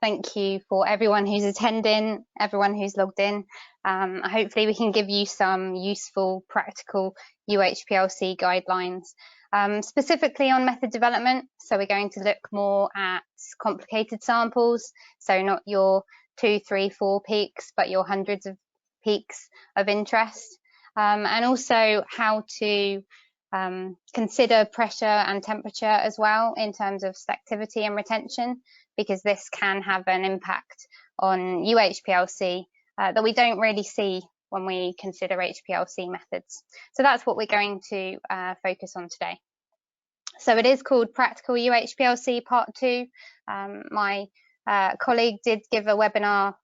thank you for everyone who's attending, everyone who's logged in. Hopefully we can give you some useful, practical UHPLC guidelines, specifically on method development. So we're going to look more at complicated samples, so not your 2, 3, 4 peaks, but your hundreds of peaks of interest, and also how to consider pressure and temperature as well in terms of selectivity and retention, because this can have an impact on UHPLC that we don't really see when we consider HPLC methods. So that's what we're going to focus on today. So it is called Practical UHPLC Part 2. My colleague did give a webinar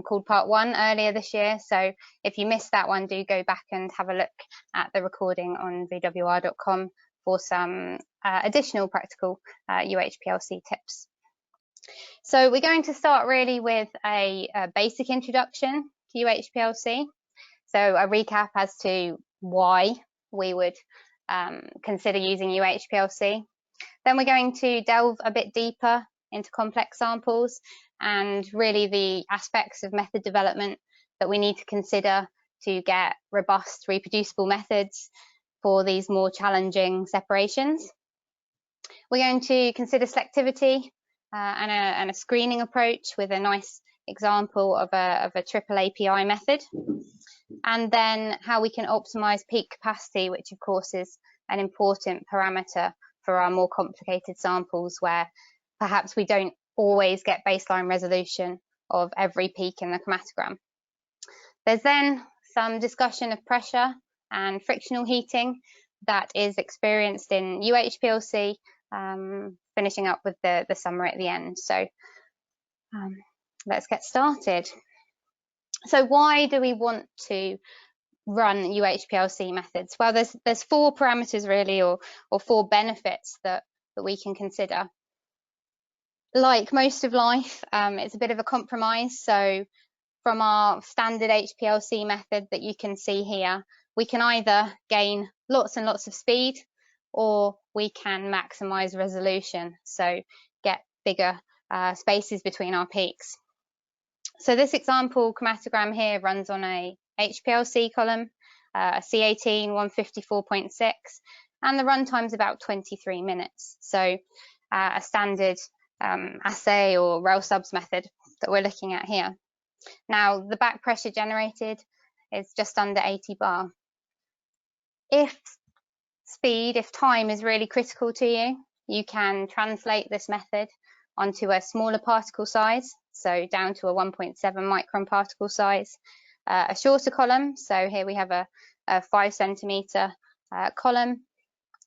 called Part 1 earlier this year, so if you missed that one, do go back and have a look at the recording on vwr.com for some additional practical UHPLC tips. So we're going to start really with a basic introduction to UHPLC, so a recap as to why we would consider using UHPLC. Then we're going to delve a bit deeper into complex samples and really the aspects of method development that we need to consider to get robust, reproducible methods for these more challenging separations. We're going to consider selectivity and a screening approach with a nice example of a triple API method, and then how we can optimize peak capacity, which of course is an important parameter for our more complicated samples where perhaps we don't always get baseline resolution of every peak in the chromatogram. There's then some discussion of pressure and frictional heating that is experienced in UHPLC, finishing up with the summary at the end. So let's get started. So why do we want to run UHPLC methods? Well, there's 4 parameters really, or 4 benefits that we can consider. Like most of life, it's a bit of a compromise. So from our standard HPLC method that you can see here, we can either gain lots and lots of speed, or we can maximize resolution, so get bigger spaces between our peaks. So this example chromatogram here runs on a HPLC column, a C18 154.6, and the runtime is about 23 minutes. So a standard assay or rel subs method that we're looking at here. Now the back pressure generated is just under 80 bar. If time is really critical to you, you can translate this method onto a smaller particle size, so down to a 1.7 micron particle size, a shorter column, so here we have a 5 centimeter column,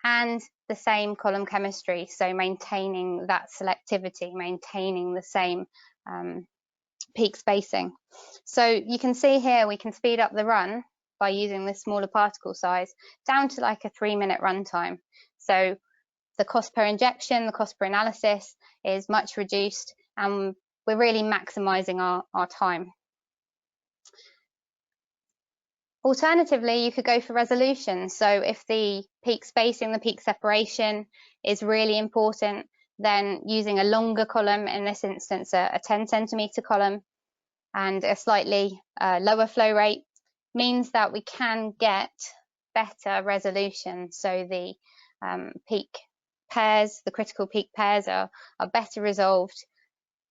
and the same column chemistry, so maintaining that selectivity, maintaining the same peak spacing. So you can see here we can speed up the run by using this smaller particle size down to like a 3-minute runtime. So the cost per injection, the cost per analysis is much reduced, and we're really maximizing our time. Alternatively, you could go for resolution. So if the peak spacing, the peak separation is really important, then using a longer column, in this instance a 10 centimeter column, and a slightly lower flow rate, means that we can get better resolution. So the peak pairs, the critical peak pairs are better resolved,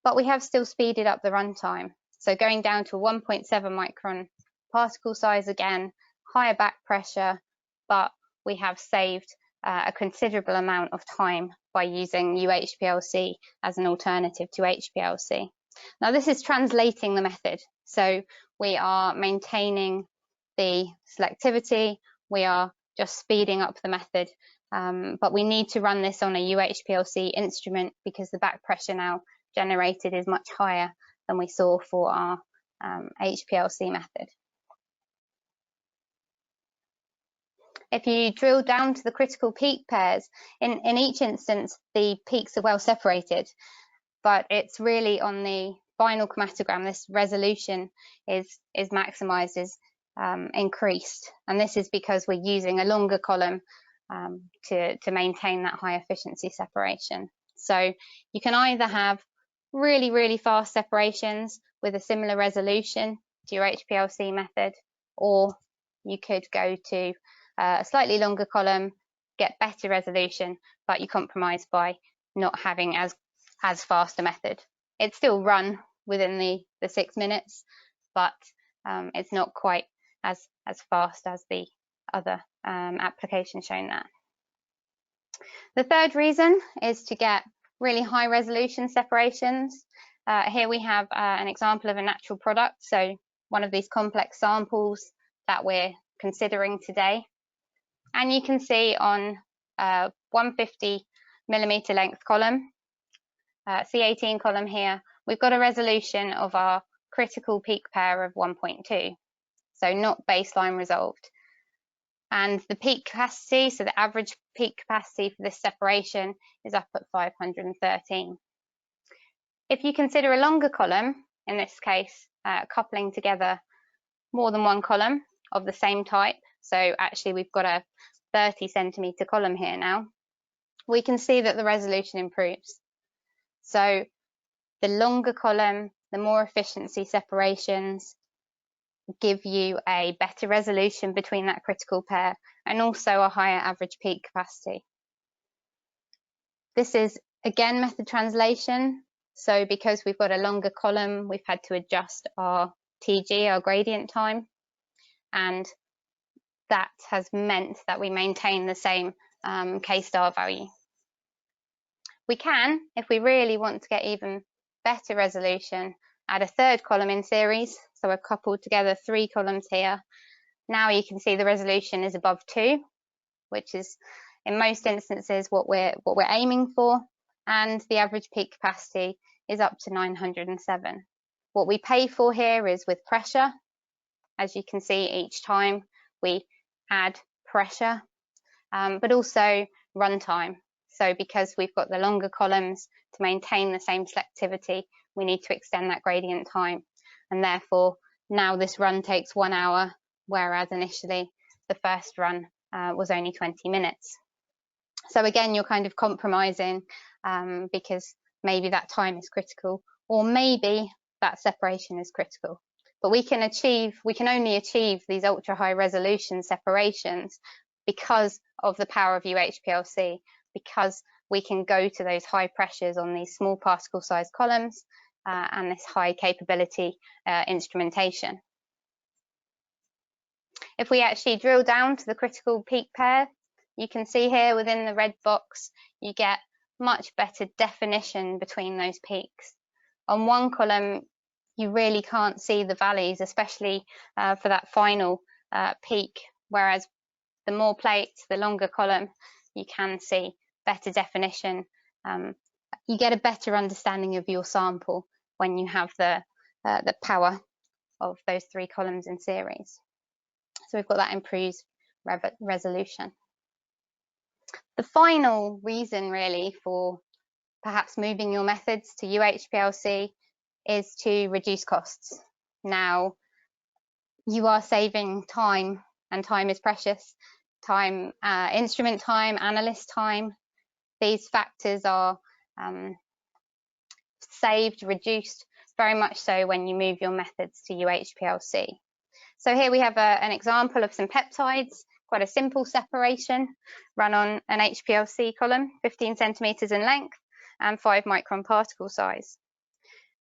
but we have still speeded up the runtime. So going down to a 1.7 micron particle size again, higher back pressure, but we have saved a considerable amount of time by using UHPLC as an alternative to HPLC. Now this is translating the method, so we are maintaining the selectivity, we are just speeding up the method, but we need to run this on a UHPLC instrument because the back pressure now generated is much higher than we saw for our HPLC method. If you drill down to the critical peak pairs, in each instance the peaks are well separated, but it's really on the final chromatogram this resolution is maximized, is increased, and this is because we're using a longer column to maintain that high efficiency separation. So you can either have really fast separations with a similar resolution to your UHPLC method, or you could go to a slightly longer column, get better resolution, but you compromise by not having as fast a method. It's still run within the 6 minutes, but it's not quite as fast as the other application shown there. The third reason is to get really high resolution separations. Here we have an example of a natural product, so one of these complex samples that we're considering today. And you can see on 150 millimeter length column, C18 column here, we've got a resolution of our critical peak pair of 1.2, so not baseline resolved. And the peak capacity, so the average peak capacity for this separation, is up at 513. If you consider a longer column, in this case coupling together more than one column of the same type, so actually we've got a 30 centimeter column here now, we can see that the resolution improves. So the longer column, the more efficiency separations give you a better resolution between that critical pair and also a higher average peak capacity. This is again method translation, so because we've got a longer column, we've had to adjust our TG, our gradient time, and that has meant that we maintain the same K-star value. We can, if we really want to get even better resolution, add a third column in series. So I've coupled together 3 columns here. Now you can see the resolution is above 2, which is in most instances what we're aiming for, and the average peak capacity is up to 907. What we pay for here is with pressure. As you can see, each time we add pressure, but also runtime. So because we've got the longer columns, to maintain the same selectivity, we need to extend that gradient time. And therefore, now this run takes 1 hour, whereas initially the first run was only 20 minutes. So again, you're kind of compromising because maybe that time is critical, or maybe that separation is critical. But we can only achieve these ultra high resolution separations because of the power of UHPLC, because we can go to those high pressures on these small particle size columns and this high capability instrumentation. If we actually drill down to the critical peak pair, you can see here within the red box, you get much better definition between those peaks. On one column, you really can't see the valleys, especially for that final peak, whereas the more plates, the longer column, you can see better definition. You get a better understanding of your sample when you have the power of those 3 columns in series. So we've got that improved resolution. The final reason really for perhaps moving your methods to UHPLC is to reduce costs. Now, you are saving time, and time is precious. Time, instrument time, analyst time, these factors are saved, reduced, very much so when you move your methods to UHPLC. So here we have an example of some peptides, quite a simple separation, run on an HPLC column, 15 centimeters in length and 5 micron particle size.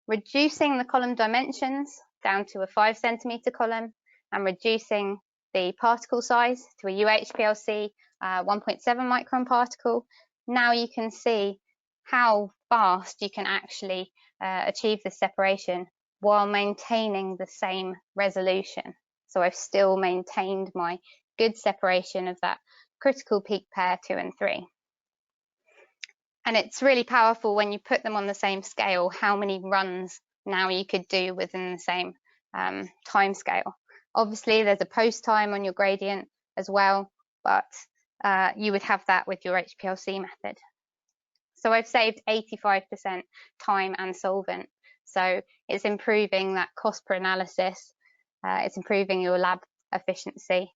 Reducing the column dimensions down to a 5 centimeter column and reducing the particle size to a UHPLC 1.7 micron particle, now you can see how fast you can actually achieve this separation while maintaining the same resolution. So I've still maintained my good separation of that critical peak pair 2 and 3. And it's really powerful when you put them on the same scale, how many runs now you could do within the same time scale. Obviously, there's a post time on your gradient as well, but you would have that with your HPLC method. So I've saved 85% time and solvent. So it's improving that cost per analysis. It's improving your lab efficiency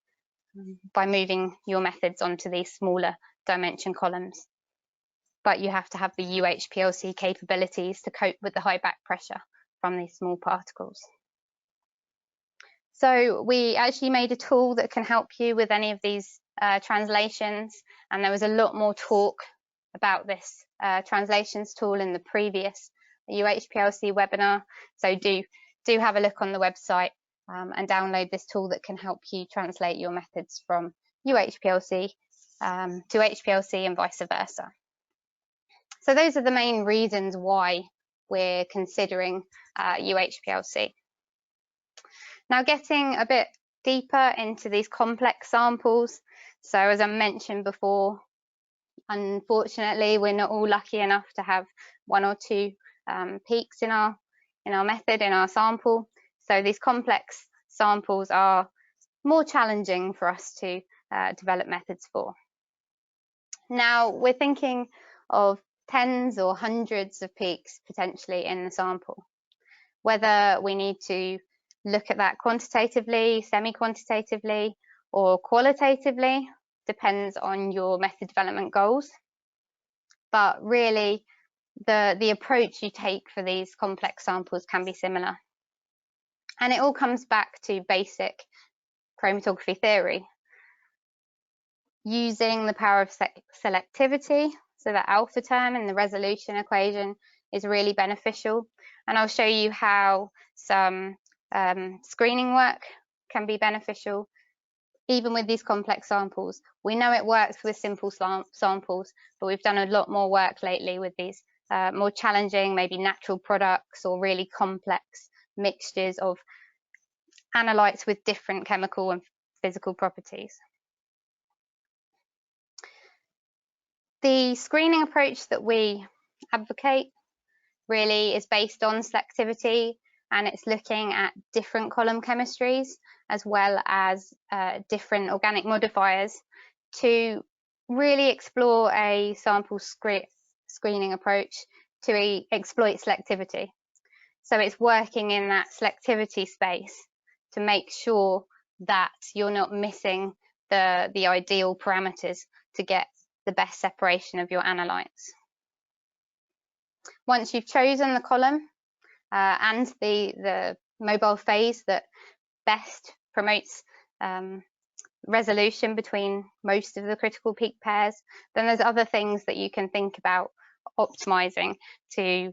by moving your methods onto these smaller dimension columns. but you have to have the UHPLC capabilities to cope with the high back pressure from these small particles. So we actually made a tool that can help you with any of these translations, and there was a lot more talk about this translations tool in the previous UHPLC webinar, so do have a look on the website and download this tool that can help you translate your methods from UHPLC to HPLC and vice versa. So those are the main reasons why we're considering UHPLC. Now, getting a bit deeper into these complex samples. So as I mentioned before, unfortunately, we're not all lucky enough to have one or two peaks in our method, in our sample. So these complex samples are more challenging for us to develop methods for. Now, we're thinking of tens or hundreds of peaks potentially in the sample. Whether we need to look at that quantitatively, semi-quantitatively, or qualitatively depends on your method development goals. But really, the approach you take for these complex samples can be similar. And it all comes back to basic chromatography theory. Using the power of selectivity, so that alpha term in the resolution equation is really beneficial. And I'll show you how some screening work can be beneficial even with these complex samples. We know it works with simple samples, but we've done a lot more work lately with these more challenging, maybe natural products or really complex mixtures of analytes with different chemical and physical properties. The screening approach that we advocate really is based on selectivity, and it's looking at different column chemistries as well as different organic modifiers to really explore a sample screening approach to exploit selectivity. So it's working in that selectivity space to make sure that you're not missing the ideal parameters to get the best separation of your analytes. Once you've chosen the column and the mobile phase that best promotes resolution between most of the critical peak pairs, then there's other things that you can think about optimizing to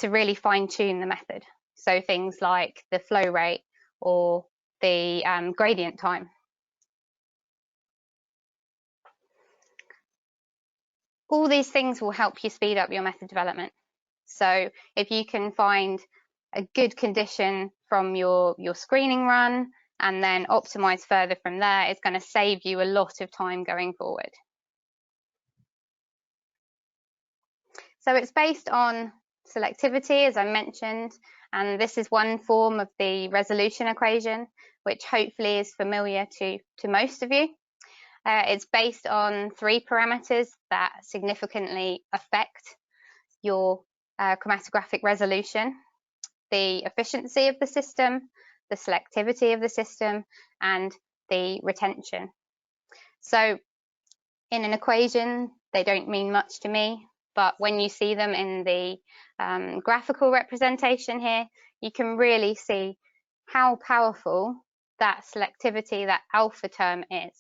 really fine-tune the method. So things like the flow rate or the gradient time. All these things will help you speed up your method development. So if you can find a good condition from your screening run and then optimize further from there, it's going to save you a lot of time going forward. So it's based on selectivity, as I mentioned, and this is one form of the resolution equation, which hopefully is familiar to most of you. It's based on three parameters that significantly affect your chromatographic resolution: the efficiency of the system, the selectivity of the system, and the retention. So in an equation, they don't mean much to me, but when you see them in the graphical representation here, you can really see how powerful that selectivity, that alpha term is.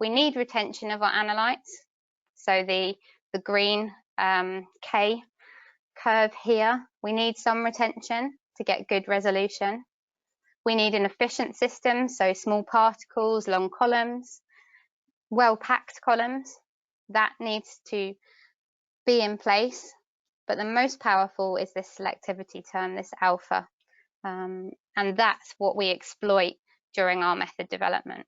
We need retention of our analytes. So the green K curve here, we need some retention to get good resolution. We need an efficient system, so small particles, long columns, well-packed columns. That needs to be in place, but the most powerful is this selectivity term, this alpha, and that's what we exploit during our method development.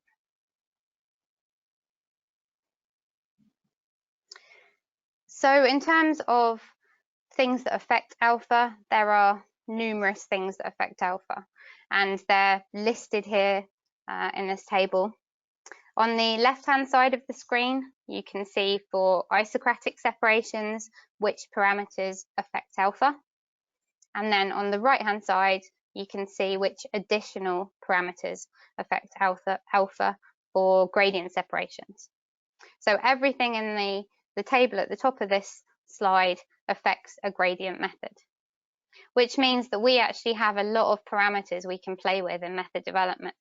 So in terms of things that affect alpha, there are numerous things that affect alpha, and they're listed here in this table. On the left-hand side of the screen, you can see for isocratic separations which parameters affect alpha, and then on the right-hand side you can see which additional parameters affect alpha for gradient separations. So everything in the table at the top of this slide affects a gradient method, which means that we actually have a lot of parameters we can play with in method development.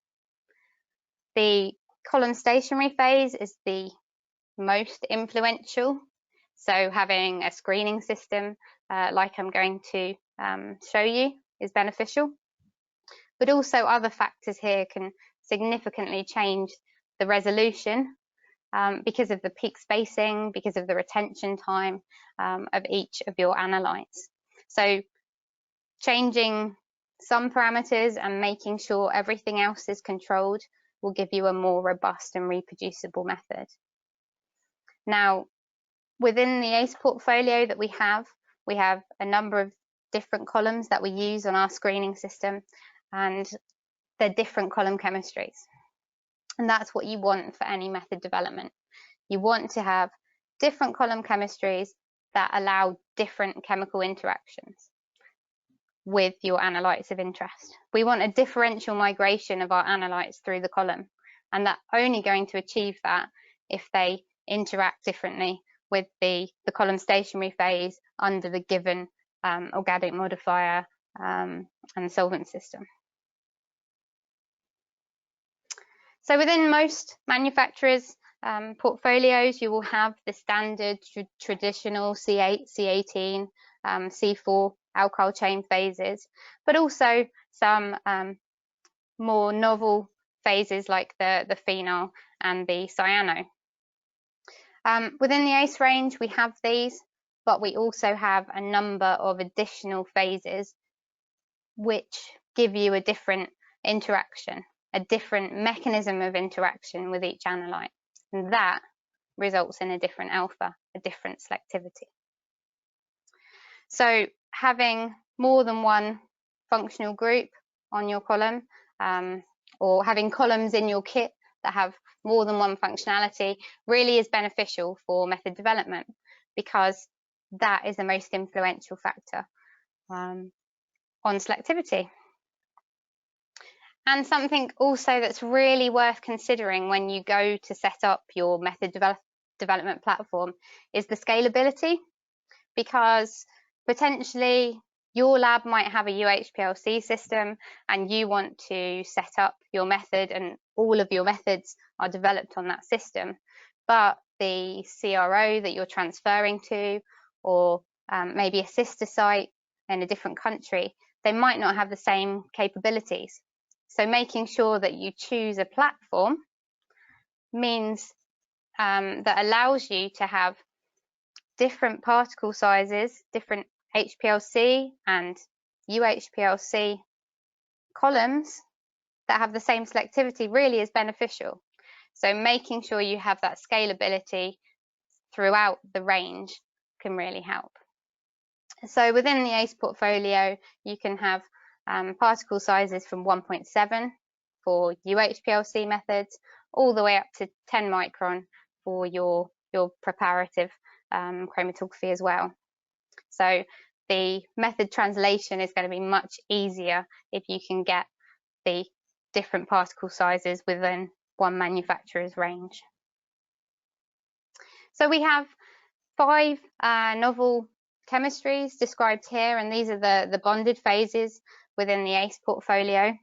The column stationary phase is the most influential, so having a screening system like I'm going to show you is beneficial, but also other factors here can significantly change the resolution because of the peak spacing, because of the retention time of each of your analytes. So changing some parameters and making sure everything else is controlled will give you a more robust and reproducible method. Now, within the ACE portfolio that we have a number of different columns that we use on our screening system, and they're different column chemistries. And that's what you want for any method development. You want to have different column chemistries that allow different chemical interactions with your analytes of interest. We want a differential migration of our analytes through the column, and that's only going to achieve that if they interact differently with the column stationary phase under the given organic modifier and solvent system. So within most manufacturers' portfolios, you will have the standard traditional C8, C18, C4 alkyl chain phases, but also some more novel phases like the phenol and the cyano. Within the ACE range, we have these, but we also have a number of additional phases which give you a different interaction, a different mechanism of interaction with each analyte, and that results in a different alpha, a different selectivity. So having more than one functional group on your column, or having columns in your kit that have more than one functionality really is beneficial for method development, because that is the most influential factor on selectivity. And something also that's really worth considering when you go to set up your method development platform is the scalability, because potentially your lab might have a UHPLC system and you want to set up your method and all of your methods are developed on that system, but the CRO that you're transferring to, or maybe a sister site in a different country, they might not have the same capabilities. So making sure that you choose a platform means that allows you to have different particle sizes, different HPLC and UHPLC columns that have the same selectivity really is beneficial. So making sure you have that scalability throughout the range can really help. So within the ACE portfolio, you can have particle sizes from 1.7 for UHPLC methods, all the way up to 10 micron for your preparative chromatography as well. So the method translation is going to be much easier if you can get the different particle sizes within one manufacturer's range. So we have 5 novel chemistries described here, and these are the bonded phases within the ACE portfolio.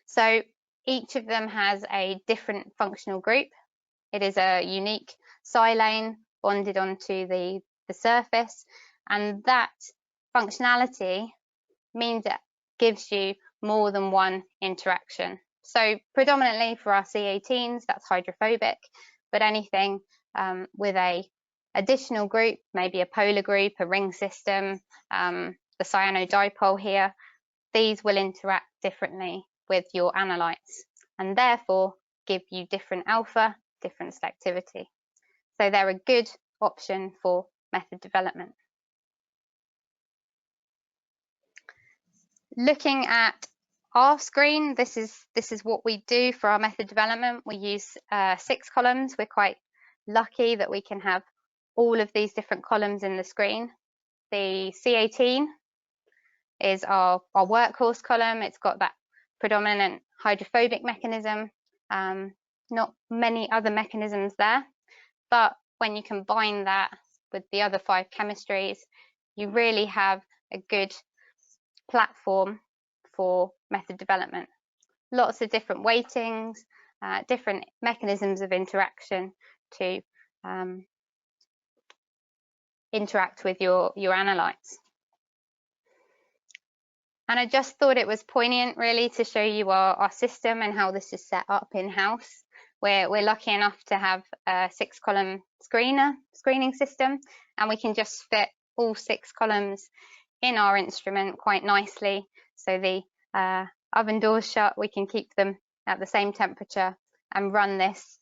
So each of them has a different functional group. It is a unique silane bonded onto the surface, and that functionality means it gives you more than one interaction. So predominantly for our C18s, that's hydrophobic, but anything with a additional group, maybe a polar group, a ring system, the cyanodipole here, these will interact differently with your analytes and therefore give you different alpha, different selectivity. So they're a good option for method development. Looking at our screen, this is what we do for our method development. We use 6 columns. We're quite lucky that we can have all of these different columns in the screen. The C18 is our workhorse column. It's got that predominant hydrophobic mechanism. Not many other mechanisms there, but when you combine that with the other 5 chemistries, you really have a good platform for method development. Lots of different weightings, different mechanisms of interaction to interact with your analytes. And I just thought it was poignant really to show you our system and how this is set up in-house. We're lucky enough to have a 6-column screening system, and we can just fit all 6 columns in our instrument quite nicely. So the oven doors shut, we can keep them at the same temperature and run this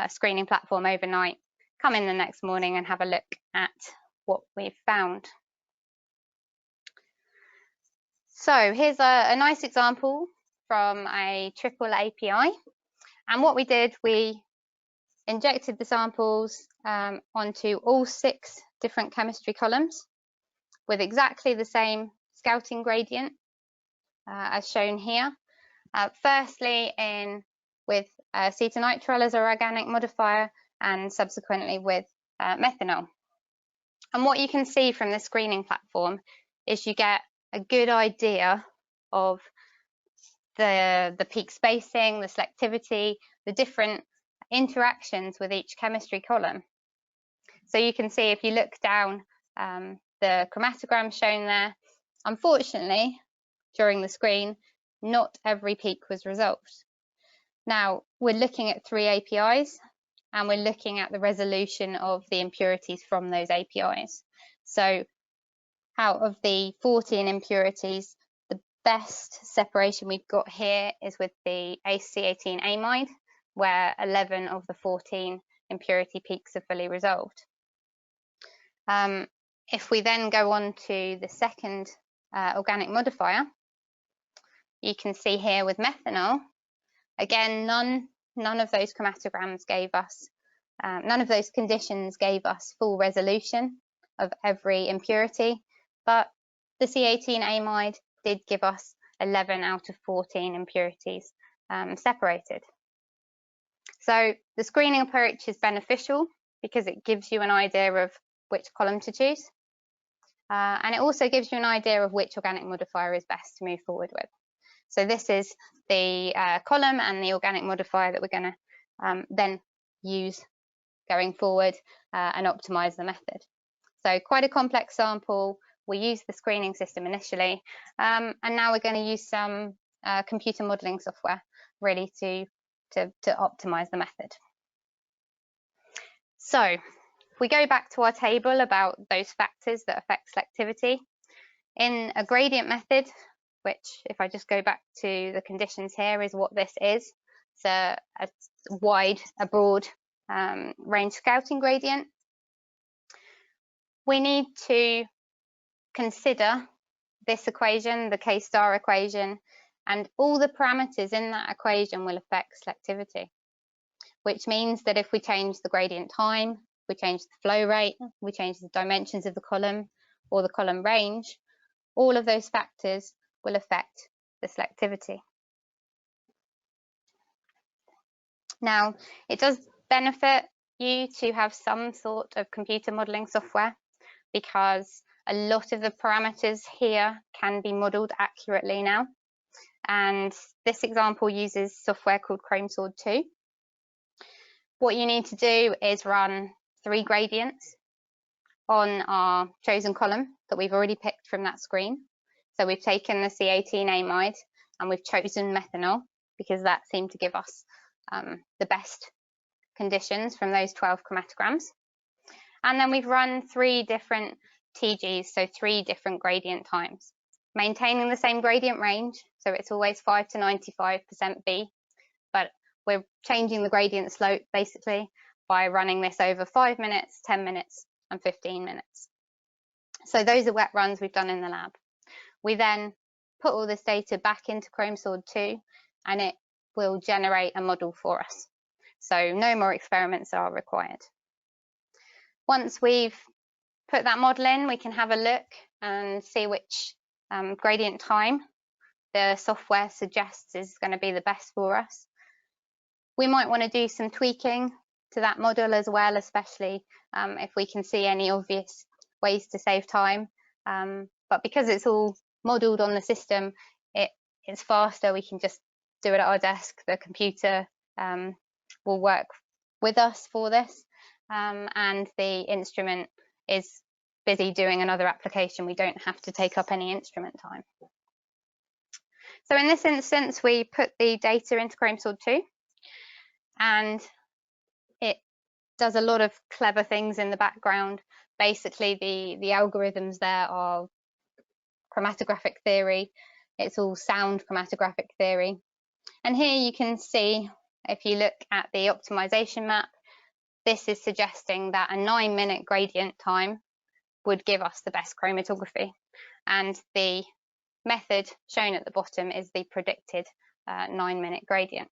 screening platform overnight, come in the next morning and have a look at what we've found. So here's a nice example from a triple API. And what we did, we injected the samples onto all 6 different chemistry columns with exactly the same scouting gradient as shown here. Firstly with acetonitrile as our organic modifier, and subsequently with methanol. And what you can see from the screening platform is you get a good idea of the peak spacing, the selectivity, the different interactions with each chemistry column. So you can see if you look down the chromatogram shown there, unfortunately during the screen not every peak was resolved. Now we're looking at 3 APIs and we're looking at the resolution of the impurities from those APIs. So out of the 14 impurities, the best separation we've got here is with the AC18 amide, where 11 of the 14 impurity peaks are fully resolved. If we then go on to the second organic modifier, you can see here with methanol, again, none of those chromatograms gave us, none of those conditions gave us full resolution of every impurity, but the C18 amide did give us 11 out of 14 impurities separated. So the screening approach is beneficial because it gives you an idea of which column to choose, and it also gives you an idea of which organic modifier is best to move forward with. So this is the column and the organic modifier that we're going to then use going forward and optimize the method. So quite a complex sample. We used the screening system initially, and now we're going to use some computer modeling software really to optimize the method. So if we go back to our table about those factors that affect selectivity, in a gradient method, which if I just go back to the conditions here is what this is, it's a broad range scouting gradient. We need to consider this equation, the K-star equation, and all the parameters in that equation will affect selectivity, which means that if we change the gradient time, we change the flow rate, we change the dimensions of the column or the column range, all of those factors will affect the selectivity. Now, it does benefit you to have some sort of computer modeling software because a lot of the parameters here can be modeled accurately now. And this example uses software called ChromeSword 2. What you need to do is run 3 gradients on our chosen column that we've already picked from that screen. So we've taken the C18 amide and we've chosen methanol because that seemed to give us the best conditions from those 12 chromatograms. And then we've run 3 different TGs, so 3 different gradient times, maintaining the same gradient range. So it's always 5 to 95% B, but we're changing the gradient slope basically by running this over 5 minutes, 10 minutes, and 15 minutes. So those are wet runs we've done in the lab. We then put all this data back into ChromeSword 2 and it will generate a model for us. So no more experiments are required. Once we've put that model in, we can have a look and see which gradient time the software suggests is going to be the best for us. We might want to do some tweaking to that model as well, especially if we can see any obvious ways to save time. But because it's all modelled on the system, it's faster. We can just do it at our desk. The computer will work with us for this, and the instrument is busy doing another application. We don't have to take up any instrument time. So in this instance, we put the data into ChromeSword 2, and it does a lot of clever things in the background. Basically, the algorithms there are chromatographic theory. It's all sound chromatographic theory. And here you can see, if you look at the optimisation map, this is suggesting that a 9-minute gradient time would give us the best chromatography. And the method shown at the bottom is the predicted 9-minute gradient.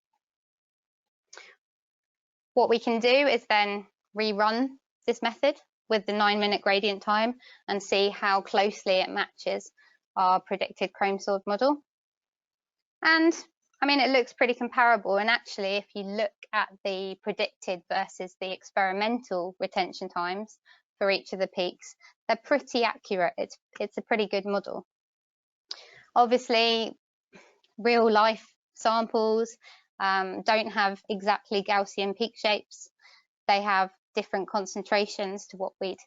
What we can do is then rerun this method with the 9-minute gradient time and see how closely it matches our predicted ChromeSword model. And I mean, it looks pretty comparable. And actually, if you look at the predicted versus the experimental retention times for each of the peaks, they're pretty accurate. It's a pretty good model. Obviously, real life samples don't have exactly Gaussian peak shapes. They have different concentrations to what we'd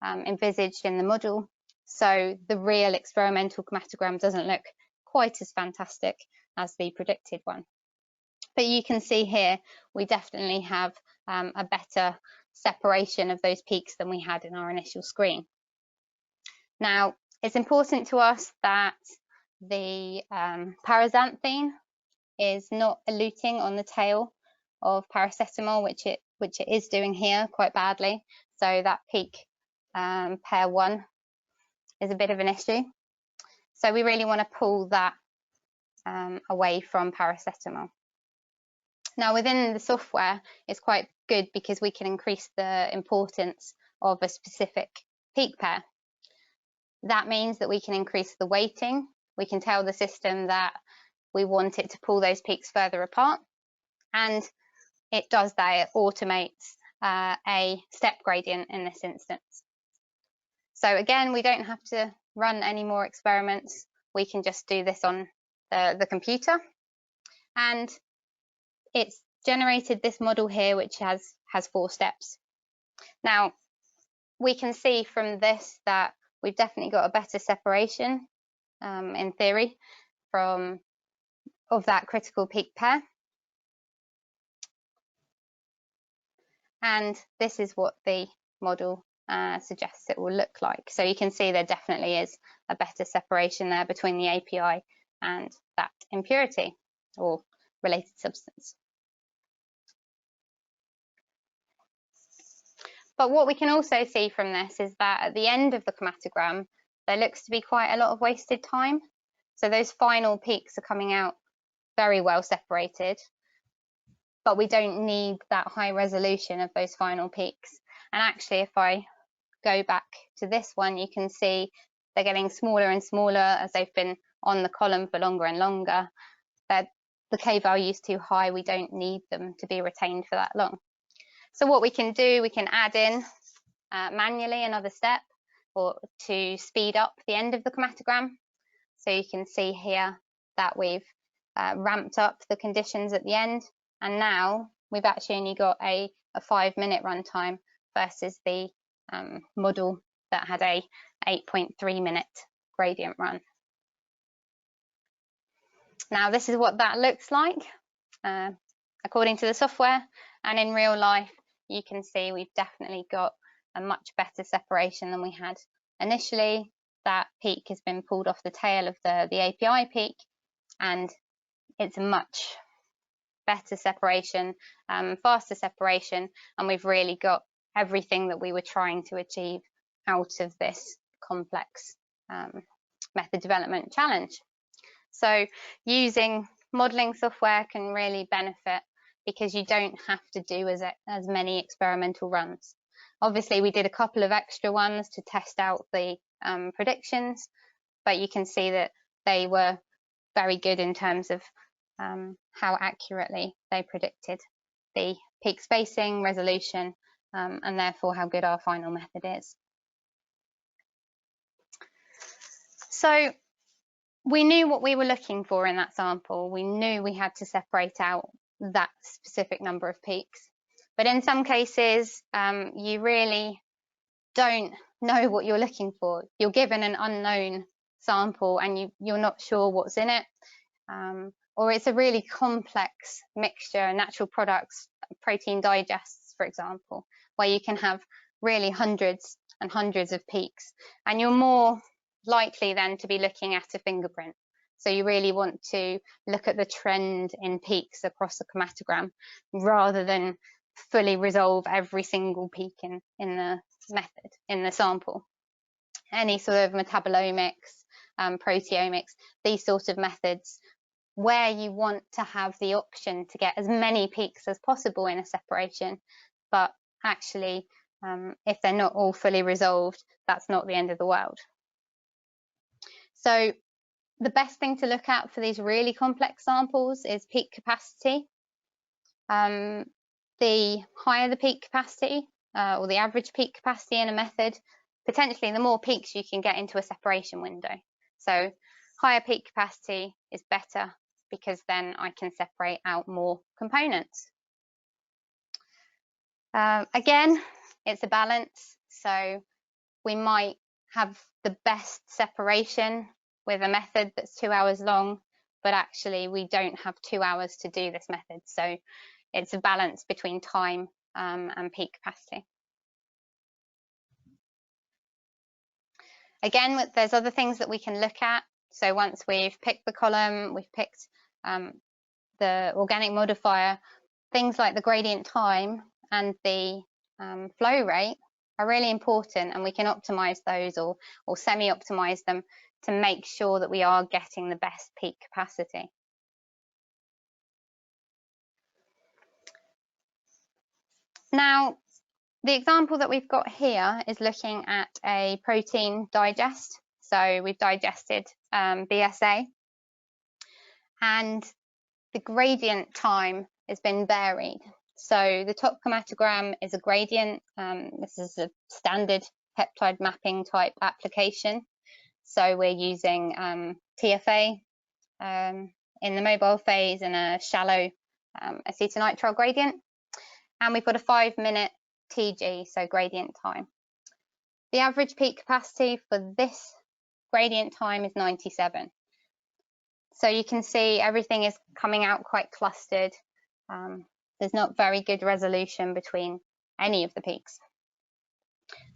envisaged in the model. So the real experimental chromatogram doesn't look quite as fantastic as the predicted one. But you can see here, we definitely have a better separation of those peaks than we had in our initial screen. Now, it's important to us that the paraxanthine is not eluting on the tail of paracetamol, which it is doing here quite badly. So that peak pair 1 is a bit of an issue. So we really want to pull that away from paracetamol. Now, within the software, it's quite good because we can increase the importance of a specific peak pair. That means that we can increase the weighting. We can tell the system that we want it to pull those peaks further apart, and it does that. It automates a step gradient in this instance. So again, we don't have to run any more experiments. We can just do this on the computer, and it's generated this model here, which has 4 steps. Now, we can see from this that we've definitely got a better separation in theory of that critical peak pair. And this is what the model suggests it will look like. So you can see there definitely is a better separation there between the API and that impurity or related substance. But what we can also see from this is that at the end of the chromatogram, there looks to be quite a lot of wasted time. So those final peaks are coming out very well separated, but we don't need that high resolution of those final peaks. And actually, if I go back to this one, you can see they're getting smaller and smaller as they've been on the column for longer and longer. The K value is too high. We don't need them to be retained for that long. So what we can do, we can add in manually another step or to speed up the end of the chromatogram. So you can see here that we've ramped up the conditions at the end, and now we've actually only got a 5-minute runtime versus the model that had a 8.3-minute gradient run. Now this is what that looks like according to the software, and in real life you can see we've definitely got a much better separation than we had initially. That peak has been pulled off the tail of the API peak, and it's a much better separation, faster separation, and we've really got everything that we were trying to achieve out of this complex method development challenge. So using modelling software can really benefit because you don't have to do as many experimental runs. Obviously, we did a couple of extra ones to test out the predictions, but you can see that they were very good in terms of how accurately they predicted. the peak spacing, resolution, and therefore how good our final method is. So we knew what we were looking for in that sample. We knew we had to separate out that specific number of peaks. But in some cases, you really don't know what you're looking for. You're given an unknown sample and you're not sure what's in it. Or it's a really complex mixture, natural products, protein digests, for example, where you can have really hundreds and hundreds of peaks. And you're more likely then to be looking at a fingerprint. So you really want to look at the trend in peaks across the chromatogram rather than fully resolve every single peak in the method, in the sample. Any sort of metabolomics, proteomics, these sorts of methods where you want to have the option to get as many peaks as possible in a separation, but actually if they're not all fully resolved, that's not the end of the world. So the best thing to look at for these really complex samples is peak capacity. The higher the peak capacity, or the average peak capacity in a method, potentially the more peaks you can get into a separation window. So higher peak capacity is better because then I can separate out more components. Again, it's a balance. So we might have the best separation with a method that's 2 hours long, but actually we don't have 2 hours to do this method. So it's a balance between time and peak capacity. Again, there's other things that we can look at. So once we've picked the column, we've picked the organic modifier, things like the gradient time and the flow rate are really important, and we can optimize those or semi-optimize them to make sure that we are getting the best peak capacity. Now, the example that we've got here is looking at a protein digest. So we've digested BSA, and the gradient time has been varied. So the top chromatogram is a gradient. This is a standard peptide mapping type application. So we're using TFA in the mobile phase and a shallow acetonitrile gradient. And we've got a 5-minute TG, so gradient time. The average peak capacity for this gradient time is 97. So you can see everything is coming out quite clustered. There's not very good resolution between any of the peaks.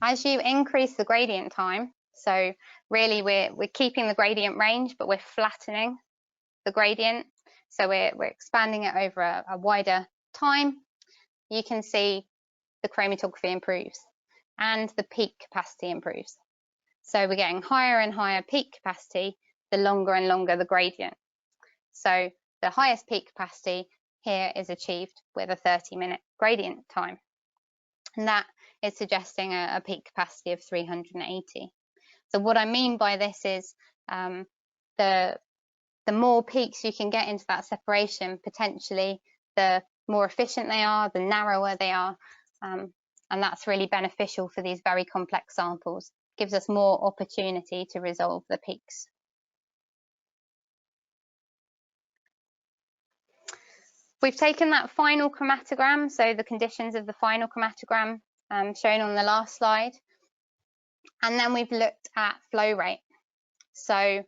As you increase the gradient time, so really we're keeping the gradient range, but we're flattening the gradient. So we're expanding it over a wider time. You can see the chromatography improves and the peak capacity improves. So we're getting higher and higher peak capacity the longer and longer the gradient. So the highest peak capacity here is achieved with a 30-minute gradient time. And that is suggesting a peak capacity of 380. So what I mean by this is the more peaks you can get into that separation, potentially the more efficient they are, the narrower they are, and that's really beneficial for these very complex samples. It gives us more opportunity to resolve the peaks. We've taken that final chromatogram, so the conditions of the final chromatogram shown on the last slide, and then we've looked at flow rate. So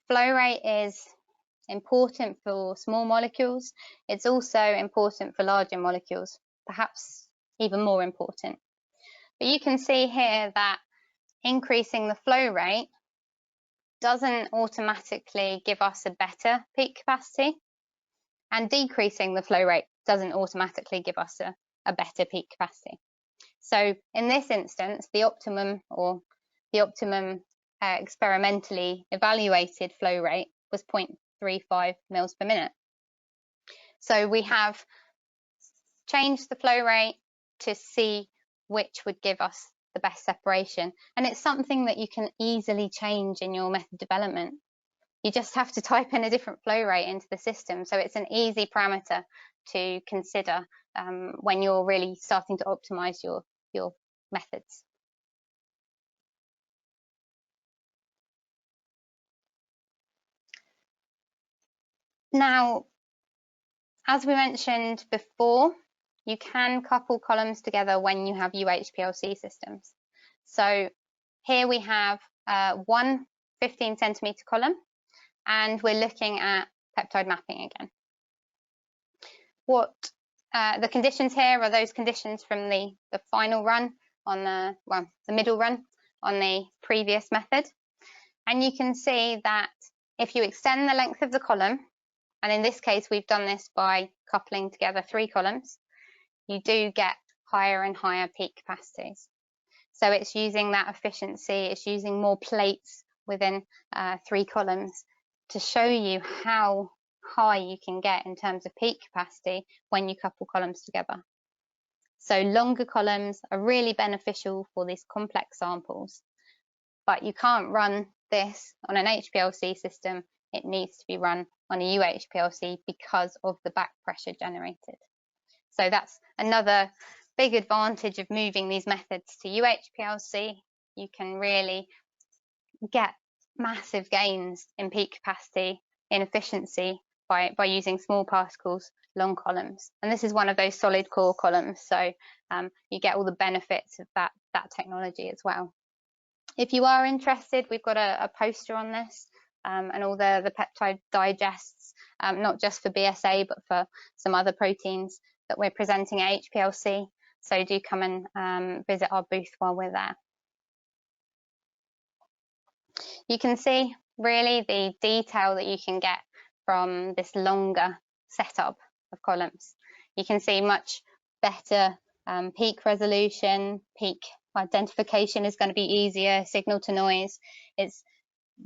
flow rate is important for small molecules. It's also important for larger molecules, perhaps even more important. But you can see here that increasing the flow rate doesn't automatically give us a better peak capacity, and decreasing the flow rate doesn't automatically give us a better peak capacity. So in this instance, the optimum experimentally evaluated flow rate was 0.35 mils per minute. So we have changed the flow rate to see which would give us the best separation. And it's something that you can easily change in your method development. You just have to type in a different flow rate into the system. So it's an easy parameter to consider when you're really starting to optimize your methods. Now, as we mentioned before, you can couple columns together when you have UHPLC systems. So here we have one 15 centimeter column, and we're looking at peptide mapping again. What the conditions here are those conditions from the final run on the middle run on the previous method. And you can see that if you extend the length of the column, and in this case we've done this by coupling together 3 columns, you do get higher and higher peak capacities. So it's using that efficiency, it's using more plates within 3 columns to show you how high you can get in terms of peak capacity when you couple columns together. So longer columns are really beneficial for these complex samples, but you can't run this on an HPLC system. It needs to be run on a UHPLC because of the back pressure generated. So that's another big advantage of moving these methods to UHPLC. You can really get massive gains in peak capacity, in efficiency by using small particles, long columns. And this is one of those solid core columns, so you get all the benefits of that technology as well. If you are interested, we've got a poster on this and all the peptide digests, not just for BSA, but for some other proteins that we're presenting at HPLC. So do come and visit our booth while we're there. You can see really the detail that you can get from this longer setup of columns. You can see much better peak resolution, peak identification is going to be easier, signal to noise. It's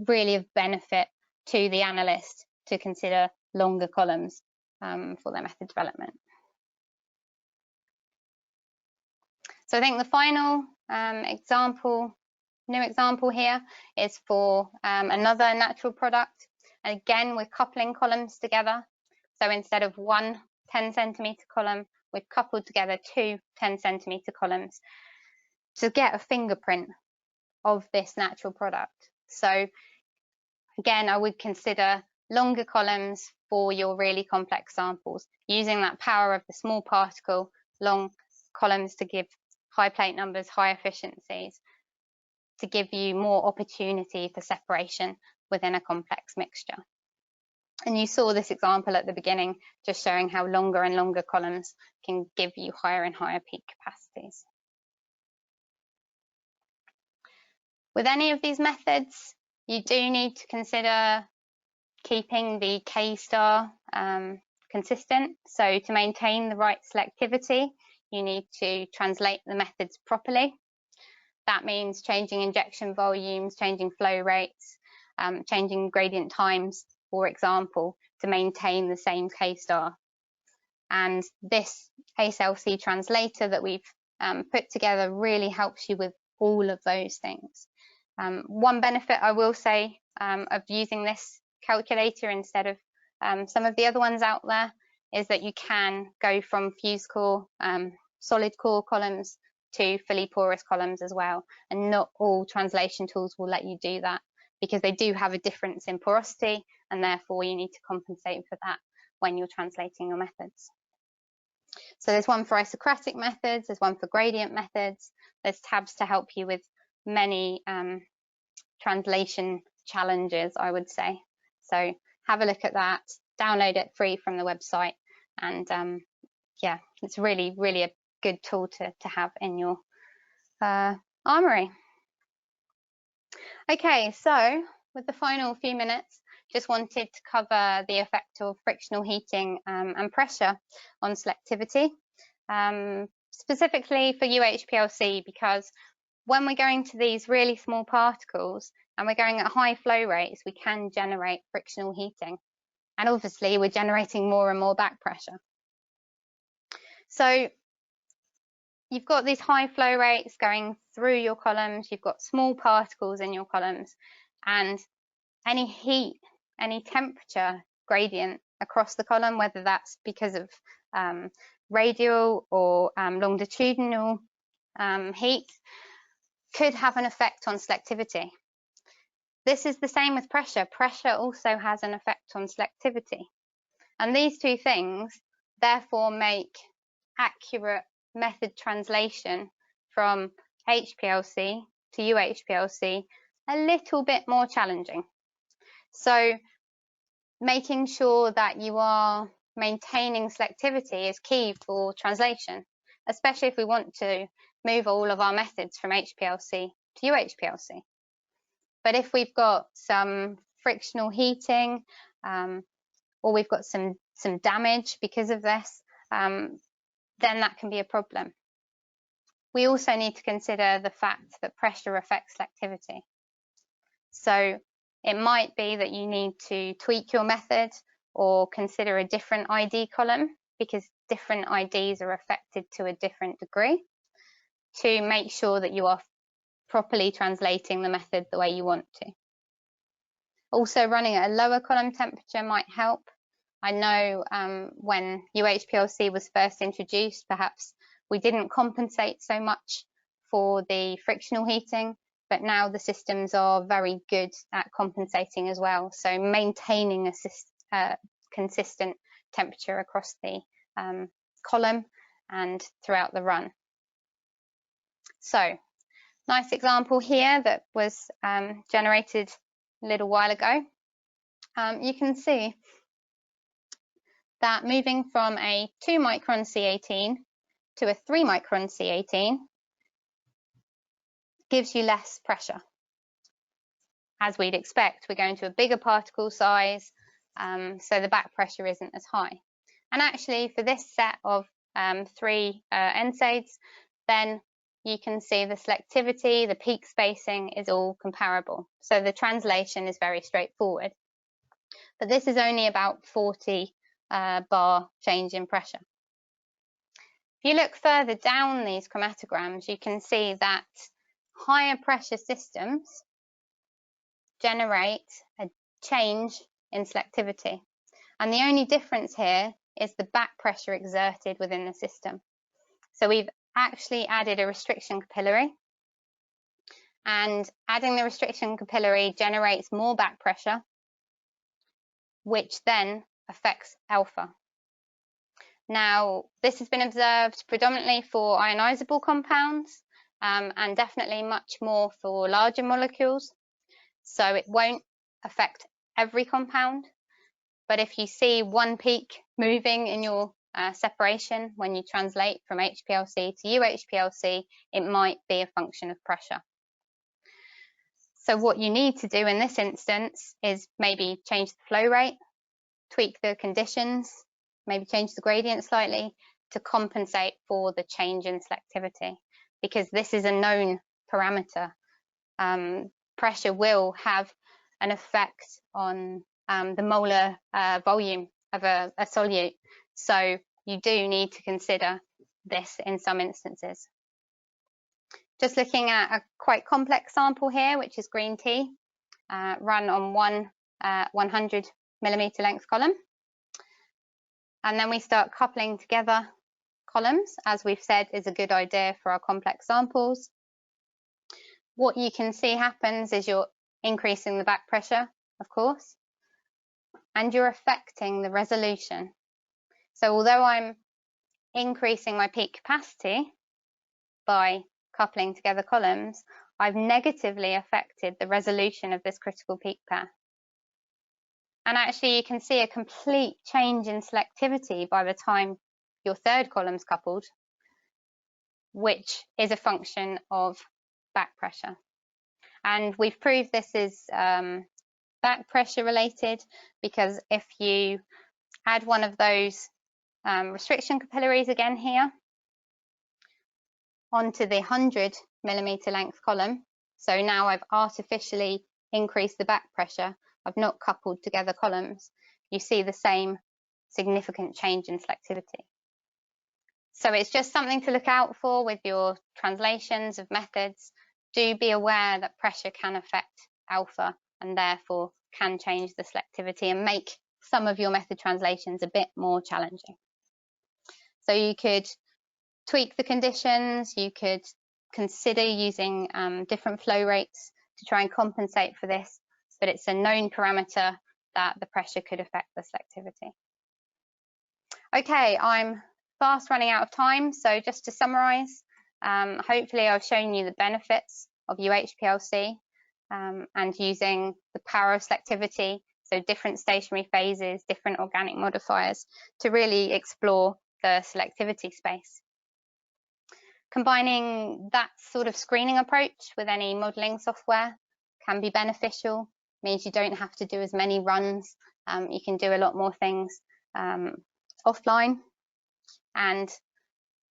really of benefit to the analyst to consider longer columns for their method development. So I think the final new example here is for another natural product. And again, we're coupling columns together. So instead of one 10 centimeter column, we've coupled together 2 10 centimeter columns to get a fingerprint of this natural product. So again, I would consider longer columns for your really complex samples, using that power of the small particle, long columns to give high plate numbers, high efficiencies, to give you more opportunity for separation within a complex mixture. And you saw this example at the beginning, just showing how longer and longer columns can give you higher and higher peak capacities. With any of these methods, you do need to consider keeping the K-star consistent. So to maintain the right selectivity, you need to translate the methods properly. That means changing injection volumes, changing flow rates, changing gradient times, for example, to maintain the same K-star. And this ASLC translator that we've put together really helps you with all of those things. One benefit I will say of using this calculator instead of some of the other ones out there is that you can go from fused core, solid core columns to fully porous columns as well, and not all translation tools will let you do that because they do have a difference in porosity, and therefore you need to compensate for that when you're translating your methods. So there's one for isocratic methods, there's one for gradient methods, there's tabs to help you with many translation challenges, I would say. So have a look at that, download it free from the website, and yeah, it's really, really a good tool to have in your armory. Okay, so with the final few minutes, just wanted to cover the effect of frictional heating and pressure on selectivity, specifically for UHPLC, because when we're going to these really small particles and we're going at high flow rates, we can generate frictional heating. And obviously, we're generating more and more back pressure. So you've got these high flow rates going through your columns, you've got small particles in your columns, and any heat, any temperature gradient across the column, whether that's because of radial or longitudinal heat, could have an effect on selectivity. This is the same with pressure. Pressure also has an effect on selectivity. And these two things therefore make accurate method translation from HPLC to UHPLC a little bit more challenging. So making sure that you are maintaining selectivity is key for translation, especially if we want to move all of our methods from HPLC to UHPLC. But if we've got some frictional heating, or we've got some damage because of this, then that can be a problem. We also need to consider the fact that pressure affects selectivity. So it might be that you need to tweak your method or consider a different ID column, because different IDs are affected to a different degree, to make sure that you are properly translating the method the way you want to. Also, running at a lower column temperature might help. I know when UHPLC was first introduced, perhaps we didn't compensate so much for the frictional heating, but now the systems are very good at compensating as well. So maintaining a consistent temperature across the column and throughout the run. So, nice example here that was generated a little while ago. You can see that moving from a 2 micron C18 to a 3 micron C18 gives you less pressure. As we'd expect, we're going to a bigger particle size, so the back pressure isn't as high. And actually, for this set of 3 NSAIDs, then you can see the selectivity, the peak spacing is all comparable. So the translation is very straightforward. But this is only about 40 bar change in pressure. If you look further down these chromatograms, you can see that higher pressure systems generate a change in selectivity. And the only difference here is the back pressure exerted within the system. So we've actually added a restriction capillary, and adding the restriction capillary generates more back pressure, which then affects alpha. Now, this has been observed predominantly for ionizable compounds, and definitely much more for larger molecules. So it won't affect every compound, but if you see one peak moving in your separation when you translate from HPLC to UHPLC, it might be a function of pressure. So what you need to do in this instance is maybe change the flow rate, tweak the conditions, maybe change the gradient slightly to compensate for the change in selectivity, because this is a known parameter. Pressure will have an effect on the molar volume of a solute. So you do need to consider this in some instances. Just looking at a quite complex sample here, which is green tea, run on one 100 millimeter length column. And then we start coupling together columns, as we've said is a good idea for our complex samples. What you can see happens is you're increasing the back pressure, of course, and you're affecting the resolution. So although I'm increasing my peak capacity by coupling together columns, I've negatively affected the resolution of this critical peak pair. And actually you can see a complete change in selectivity by the time your third column's coupled, which is a function of back pressure. And we've proved this is back pressure related, because if you add one of those restriction capillaries again here onto the 100 millimeter length column, so now I've artificially increased the back pressure, I've not coupled together columns, you see the same significant change in selectivity. So it's just something to look out for with your translations of methods. Do be aware that pressure can affect alpha and therefore can change the selectivity and make some of your method translations a bit more challenging. So you could tweak the conditions, you could consider using different flow rates to try and compensate for this, but it's a known parameter that the pressure could affect the selectivity. Okay, I'm fast running out of time, so just to summarise, hopefully I've shown you the benefits of UHPLC and using the power of selectivity, so different stationary phases, different organic modifiers, to really explore the selectivity space. Combining that sort of screening approach with any modelling software can be beneficial. It means you don't have to do as many runs. You can do a lot more things offline. And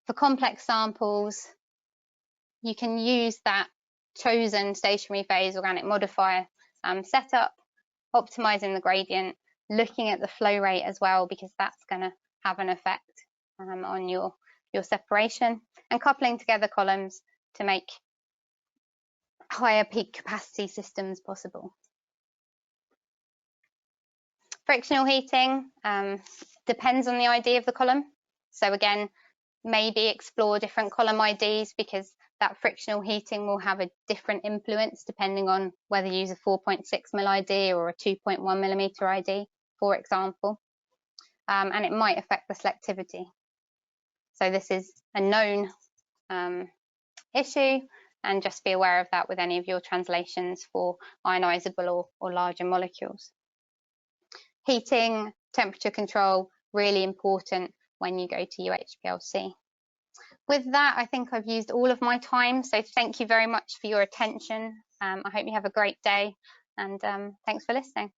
for complex samples, you can use that chosen stationary phase organic modifier setup, optimizing the gradient, looking at the flow rate as well, because that's going to have an effect on your separation, and coupling together columns to make higher peak capacity systems possible. Frictional heating depends on the ID of the column. So again, maybe explore different column IDs, because that frictional heating will have a different influence depending on whether you use a 4.6 mil ID or a 2.1 millimeter ID, for example, and it might affect the selectivity. So this is a known issue, and just be aware of that with any of your translations for ionizable or larger molecules. Heating, temperature control, really important when you go to UHPLC. With that, I think I've used all of my time, so thank you very much for your attention. I hope you have a great day, and thanks for listening.